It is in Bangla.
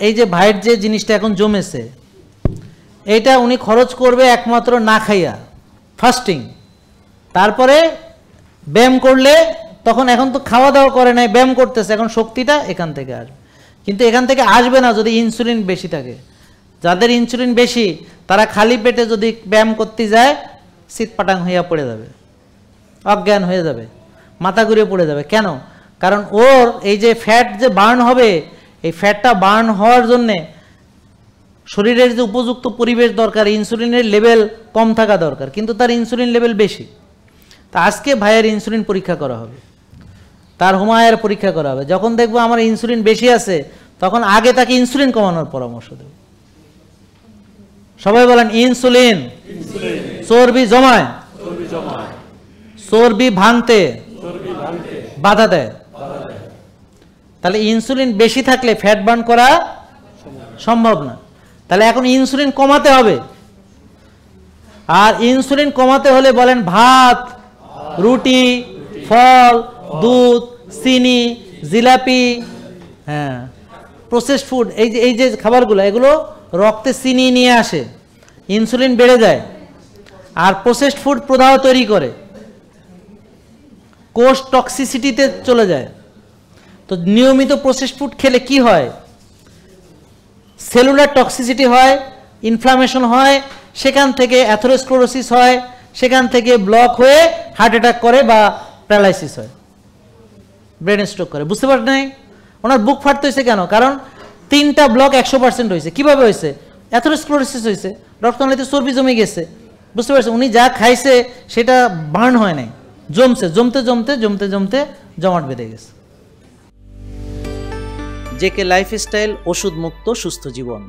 এই যে ভাইয়ের যে জিনিসটা এখন জমেছে, এটা উনি খরচ করবে একমাত্র না খাইয়া, ফাস্টিং। তারপরে ব্যায়াম করলে, তখন এখন তো খাওয়া দাওয়া করে নাই, ব্যায়াম করতেছে, এখন শক্তিটা এখান থেকে আসবে। কিন্তু এখান থেকে আসবে না যদি ইনসুলিন বেশি থাকে। যাদের ইনসুলিন বেশি তারা খালি পেটে যদি ব্যায়াম করতে যায়, শীতপাটাং হইয়া পড়ে যাবে, অজ্ঞান হয়ে যাবে, মাথা ঘুরে পড়ে যাবে। কেন? কারণ ওর এই যে ফ্যাট যে বার্ন হবে, এই ফ্যাটটা বার্ন হওয়ার জন্যে শরীরের যে উপযুক্ত পরিবেশ দরকার, ইনসুলিনের লেভেল কম থাকা দরকার, কিন্তু তার ইনসুলিন লেভেল বেশি। তা আজকে ভাইয়ের ইনসুলিন পরীক্ষা করা হবে, তার হুমায়ের পরীক্ষা করা হবে। যখন দেখবো আমার ইনসুলিন বেশি আছে, তখন আগে তাকে ইনসুলিন কমানোর পরামর্শ দেব। সবাই বলেন ইনসুলিন চর্বি জমায়, চর্বি ভাঙতে বাধা দেয়। তাহলে ইনসুলিন বেশি থাকলে ফ্যাট বার্ন করা সম্ভব না। তাহলে এখন ইনসুলিন কমাতে হবে। আর ইনসুলিন কমাতে হলে বলেন ভাত, রুটি, ফল, দুধ, চিনি, জিলাপি, হ্যাঁ, প্রসেসড ফুড, এই যে খাবারগুলো, এগুলো রক্তে চিনি নিয়ে আসে, ইনসুলিন বেড়ে যায়। আর প্রসেসড ফুড প্রদাহ তৈরি করে, কোষ টক্সিসিটিতে চলে যায়। তো নিয়মিত প্রসেসড ফুড খেলে কি হয়? সেলুলার টক্সিসিটি হয়, ইনফ্লামেশন হয়, সেখান থেকে অ্যাথেরোস্ক্লেরোসিস হয়, সেখান থেকে ব্লক হয়ে হার্ট অ্যাটাক করে বা প্যারালাইসিস হয়, ব্রেন স্ট্রোক করে। বুঝতে পারেন নাই? ওনার বুক ফাটতে হয়েছে কেন? কারণ 3টা ব্লক 100% হয়েছে। কিভাবে হয়েছে? অ্যাথেরোস্ক্লেরোসিস হয়েছে, রক্তনালীতে চর্বি জমে গেছে। বুঝতে পারছেন? উনি যা খাইছে সেটা বার্ন হয় নাই, জমছে, জমতে জমতে জমতে জমতে জমাট বেঁধে গেছে। জেকে লাইফস্টাইল, ওষুধ মুক্ত সুস্থ জীবন।